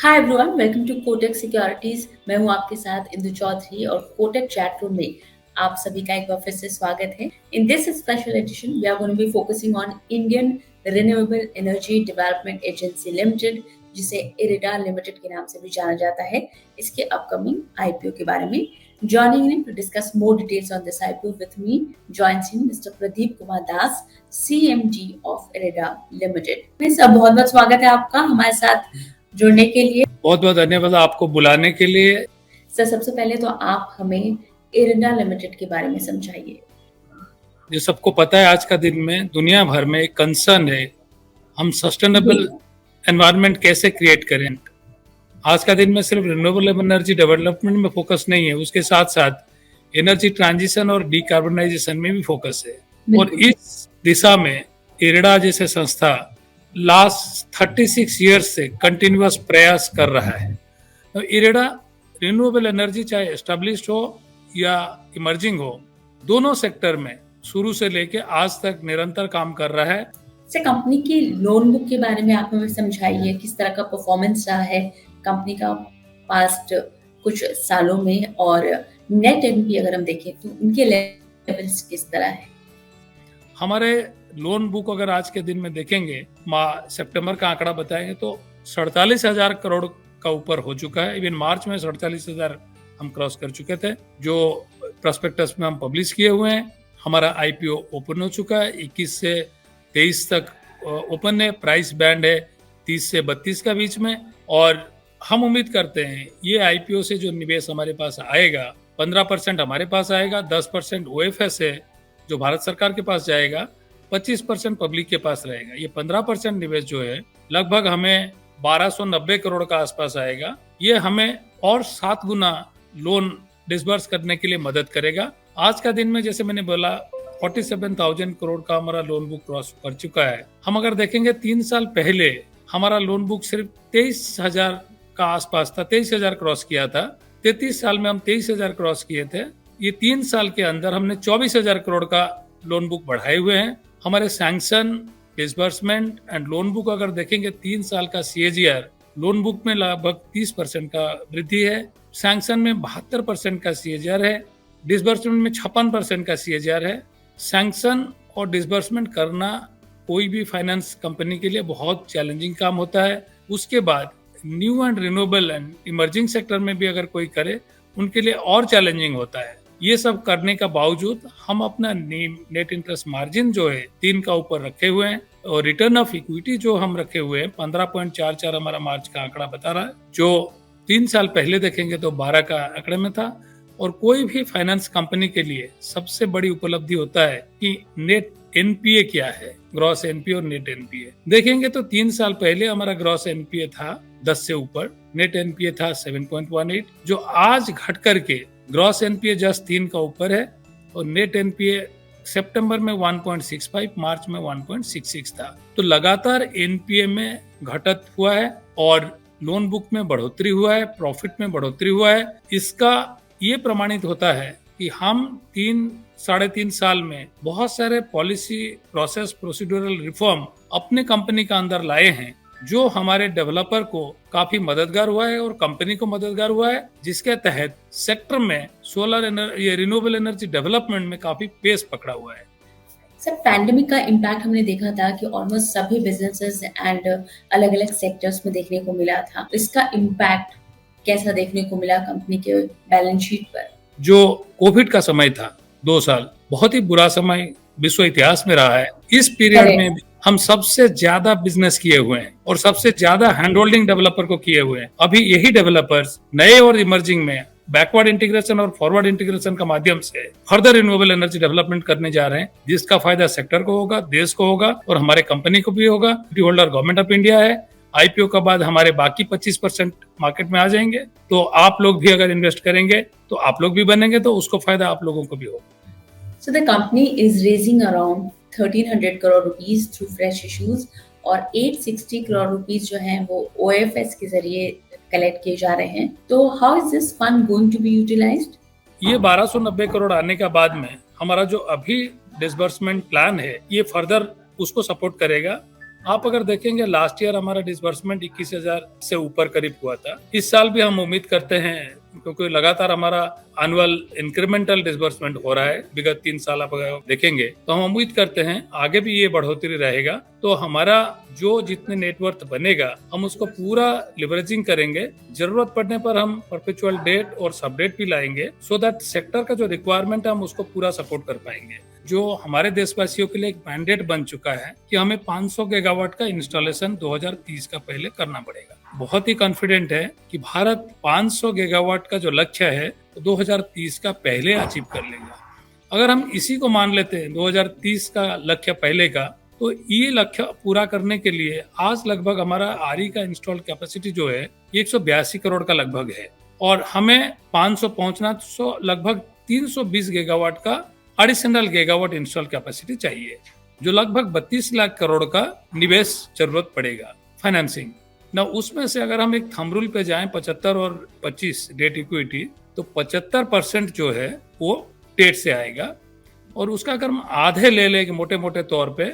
Hi everyone, welcome to Kotak Securities. मैं हूं आपके साथ इंदु चौधरी और कोटक चैट रूम में आप सभी का एक बार फिर से स्वागत है। In this special edition we are going to be focusing on Indian Renewable Energy Development Agency Limited, जिसे इरिडा लिमिटेड के नाम से भी जाना जाता है, इसके अपकमिंग आईपीओ के बारे में। Joining in to discuss more details on this IPO with me joins in Mr. Pradeep Kumar Das, CMD of IRIDA Limited. Sir, बहुत बहुत स्वागत है आपका हमारे साथ जुड़ने के लिए। बहुत बहुत धन्यवाद आपको बुलाने के लिए। सर, सबसे पहले तो आप हमें इरिडा लिमिटेड के बारे में समझाइए। जो सबको पता है, आज का दिन में दुनिया भर में एक कंसर्न है, हम सस्टेनेबल एनवायरनमेंट कैसे क्रिएट करें। आज का दिन में सिर्फ रिन्यूएबल एनर्जी डेवलपमेंट में फोकस नहीं है, उसके साथ साथ एनर्जी ट्रांजिशन और डिकार्बनाइजेशन में भी फोकस है। और इस दिशा में इरिडा जैसे संस्था लास्ट 36 ईयर्स से कंटिन्यूअस प्रयास कर रहा है। तो इरिडा रिन्यूएबल एनर्जी चाहे एस्टेब्लिश्ड हो या इमर्जिंग हो, दोनों सेक्टर में शुरू से लेके आज तक निरंतर काम कर रहा है। सर, कंपनी की लोन बुक के बारे में आप हमें समझाइए, किस तरह का परफॉर्मेंस रहा है कंपनी का पास्ट कुछ सालों में, और नेट एनपी अगर हम देखें तो उनके लेवल्स किस तरह है। हमारे लोन बुक अगर आज के दिन में देखेंगे, सितंबर का आंकड़ा बताएंगे तो 47,000 करोड़ का ऊपर हो चुका है। इवन मार्च में 47,000 हम क्रॉस कर चुके थे, जो प्रोस्पेक्टस में हम पब्लिश किए हुए हैं। हमारा आईपीओ ओपन हो चुका है, 21 से 23 तक ओपन है। प्राइस बैंड है 30 से 32 का बीच में। और हम उम्मीद करते हैं ये आईपीओ से जो निवेश हमारे पास आएगा, 15% हमारे पास आएगा, 10% ओएफएस है जो भारत सरकार के पास जाएगा, 25% पब्लिक के पास रहेगा। ये 15% निवेश जो है लगभग हमें 1290 करोड़ का आसपास आएगा। ये हमें और 7 गुना लोन डिसबर्स करने के लिए मदद करेगा। आज का दिन में जैसे मैंने बोला 47,000 करोड़ का हमारा लोन बुक क्रॉस कर चुका है। हम अगर देखेंगे 3 साल पहले हमारा लोन बुक सिर्फ 23,000 का आसपास था, 23,000 क्रॉस किया था। 33 साल में हम 23,000 क्रॉस किए थे। ये 3 साल के अंदर हमने 24,000 करोड़ का लोन बुक बढ़ाए हुए हैं। हमारे sanction, disbursement and loan book अगर देखेंगे 3 साल का सीएजीआर, लोन बुक में लगभग 30% का वृद्धि है, सैंक्शन में 72% का सीएजीआर है, डिसबर्समेंट में 56% का सीएजीआर है। सैंक्शन और डिसबर्समेंट करना कोई भी फाइनेंस कंपनी के लिए बहुत चैलेंजिंग काम होता है। उसके बाद new and renewable and emerging sector में भी अगर कोई करे, उनके लिए और चैलेंजिंग होता है। ये सब करने का बावजूद हम अपना नेट इंटरेस्ट मार्जिन जो है 3 का ऊपर रखे हुए हैं, और रिटर्न ऑफ इक्विटी जो हम रखे हुए हैं 15.44 हमारा मार्च का आंकड़ा बता रहा है, जो 3 साल पहले देखेंगे तो 12 का आंकड़े में था। और कोई भी फाइनेंस कंपनी के लिए सबसे बड़ी उपलब्धि होता है कि नेट एनपीए क्या है, ग्रॉस एनपीए और नेट एनपीए। देखेंगे तो 3 साल पहले हमारा ग्रॉस एनपीए था 10 से ऊपर, नेट एनपीए था 7.18, जो आज घट करके ग्रॉस एनपीए जस्ट 3 का ऊपर है, और नेट एनपीए सितंबर में 1.65, मार्च में 1.66 था। तो लगातार एनपीए में घटत हुआ है और लोन बुक में बढ़ोतरी हुआ है, प्रॉफिट में बढ़ोतरी हुआ है। इसका ये प्रमाणित होता है कि हम 3-3.5 साल में बहुत सारे पॉलिसी, प्रोसेस, प्रोसीड्यूरल रिफॉर्म अपने कंपनी का अंदर लाए हैं, जो हमारे डेवलपर को काफी मददगार हुआ है और कंपनी को मददगार हुआ है, जिसके तहत सेक्टर में solar energy, renewable Energy development में काफी पेस पकड़ा हुआ है। सर, पैंडेमिक का इम्पैक्ट हमने देखा था कि ऑलमोस्ट सभी बिजनेसेस एंड अलग अलग सेक्टर्स में देखने को मिला था। इसका इम्पैक्ट कैसा देखने को मिला कंपनी के बैलेंस शीट पर? जो कोविड का समय था 2 साल, बहुत ही बुरा समय विश्व इतिहास में रहा है। इस पीरियड में हम सबसे ज्यादा बिजनेस किए हुए हैं और सबसे ज्यादा हैंड होल्डिंग डेवलपर को किए हुए हैं। अभी यही डेवलपर्स नए और इमर्जिंग में बैकवर्ड इंटीग्रेशन और फॉरवर्ड इंटीग्रेशन का माध्यम से फर्दर रिन्यूएबल एनर्जी डेवलपमेंट करने जा रहे हैं, जिसका फायदा सेक्टर को होगा, देश को होगा और हमारे कंपनी को भी होगा। Equity holder government of India है। आईपीओ के बाद हमारे बाकी 25% मार्केट में आ जाएंगे, तो आप लोग भी अगर इन्वेस्ट करेंगे तो आप लोग भी बनेंगे, तो उसको फायदा आप लोगों को भी होगा। So the company is raising around 1300 crore rupees through fresh issues, और 860 crore rupees जो हैं वो OFS के जरिए कलेक्ट किए जा रहे हैं। तो how is this fund going to be utilized? ये 1290 करोड़ आने का बाद में हमारा जो अभी डिसबर्समेंट प्लान है, ये फर्दर उसको सपोर्ट करेगा। आप अगर देखेंगे लास्ट ईयर हमारा डिसबर्समेंट 21,000 से ऊपर करीब हुआ था। इस साल भी हम उम्मीद करते हैं, क्योंकि लगातार हमारा एनुअल इंक्रीमेंटल डिसबर्समेंट हो रहा है विगत 3 साल आप अगर देखेंगे, तो हम उम्मीद करते हैं आगे भी ये बढ़ोतरी रहेगा। तो हमारा जो जितने नेटवर्थ बनेगा हम उसको पूरा लिवरेजिंग करेंगे। जरूरत पड़ने पर हम परपेचुअल डेट और सब डेट भी लाएंगे, सो दैट सेक्टर का जो रिक्वायरमेंट है हम उसको पूरा सपोर्ट कर पाएंगे। जो हमारे देशवासियों के लिए एक मैंडेट बन चुका है कि हमें 500 गीगावाट का इंस्टॉलेशन 2030 का पहले करना पड़ेगा। बहुत ही कॉन्फिडेंट है कि भारत 500 गीगावाट का जो लक्ष्य है तो 2030 का पहले अचीव कर लेगा। अगर हम इसी को मान लेते हैं 2030 का लक्ष्य पहले का, तो ये लक्ष्य पूरा करने के लिए आज लगभग हमारा आरई का इंस्टॉल कैपेसिटी जो है 182 करोड़ का लगभग है, और हमें 500 पहुंचना तो लगभग 320 गीगावाट का एडिशनल गीगावाट इंस्टॉल कैपेसिटी चाहिए, जो लगभग 32 लाख करोड़ का निवेश जरूरत पड़ेगा फाइनेंसिंग ना। उसमें से अगर हम एक थंब रूल पे जाएं 75 और 25 डेट इक्विटी, तो 75% जो है वो डेट से आएगा, और उसका अगर हम आधे ले लें मोटे मोटे तौर पे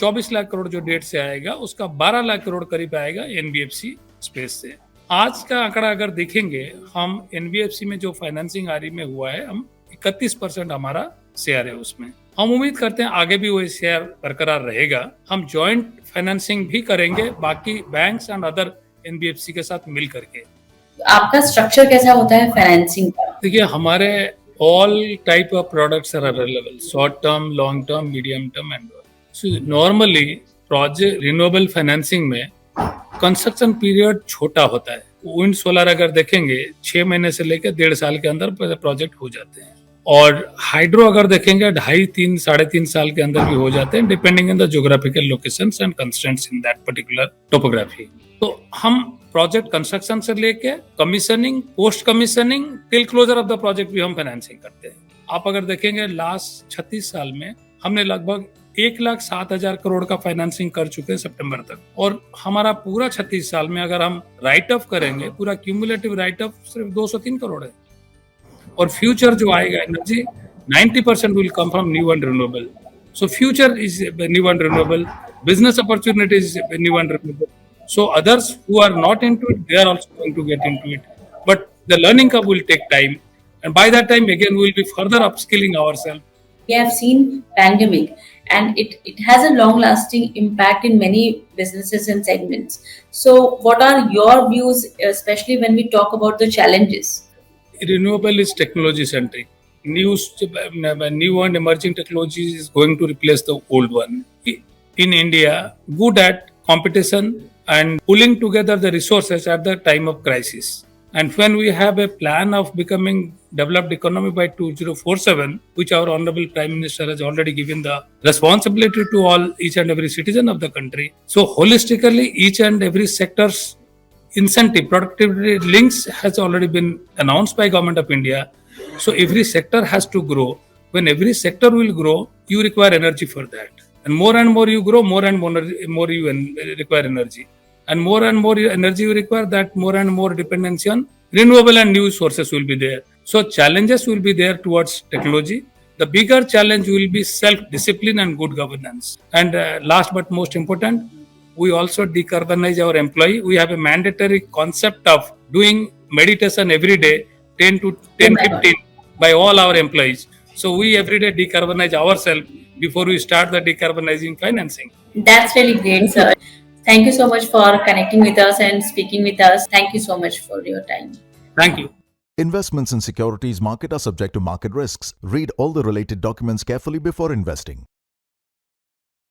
24 लाख करोड़ जो डेट से आएगा, उसका 12 लाख करोड़ करीब आएगा एनबीएफसी स्पेस से। आज का आंकड़ा अगर देखेंगे हम, एनबीएफसी में जो फाइनेंसिंग आरई में हुआ है, हम 31% हमारा शेयर है उसमें। हम उम्मीद करते हैं आगे भी वो शेयर बरकरार रहेगा। हम जॉइंट फाइनेंसिंग भी करेंगे बाकी बैंक्स एंड अदर एनबीएफसी के साथ मिल करके। आपका स्ट्रक्चर कैसा होता है फाइनेंसिंग का? देखिए, हमारे all type of products are available, short term, long term, medium term and so normally project renewable financing में कंस्ट्रक्शन पीरियड छोटा होता है। विंड सोलर अगर देखेंगे 6 महीने से लेकर 1.5 साल के अंदर प्रोजेक्ट हो जाते हैं, और हाइड्रो अगर देखेंगे 2.5, 3 साल के अंदर भी हो जाते हैं, depending on the geographical locations and constraints in that particular topography. तो हम प्रोजेक्ट कंस्ट्रक्शन से लेके commissioning, post commissioning till closure of the project भी हम फाइनेंसिंग करते हैं। आप अगर देखेंगे लास्ट 36 साल में हमने लगभग 1,07,000 करोड़ का फाइनेंसिंग कर चुके हैं सितंबर तक, और हमारा पूरा 36 साल में अगर हम राइट ऑफ करेंगे, पूरा क्यूमुलेटिव राइट ऑफ सिर्फ 203 करोड़ है। और फ्यूचर जो आएगा energy 90% will come from new and renewable. So future is new and renewable, business opportunities new and renewable. So others who are not into it, they are also going to get into it. But the learning curve will take time, and by that time again we will be further upskilling ourselves. We have seen pandemic, and it has a long-lasting impact in many businesses and segments. So, what are your views, especially when we talk about the challenges? Renewable is technology centric. New and emerging technologies is going to replace the old one. In India, good at competition and pulling together the resources at the time of crisis. And when we have a plan of becoming developed economy by 2047, which our Honorable Prime Minister has already given the responsibility to each and every citizen of the country. So holistically, each and every sector's incentive, productivity links has already been announced by Government of India. So every sector has to grow. When every sector will grow, you require energy for that. And more you grow, more and more you require energy. And more energy you require, that more and more dependency on renewable and new sources will be there. So challenges will be there towards technology. The bigger challenge will be self-discipline and good governance. And last but most important, we also decarbonize our employee. We have a mandatory concept of doing meditation every day, 10-15 by all our employees. So we every day decarbonize ourselves before we start the decarbonizing financing. That's really great, sir. Thank you so much for connecting with us and speaking with us. Thank you so much for your time. Thank you. Investments in securities market are subject to market risks. Read all the related documents carefully before investing.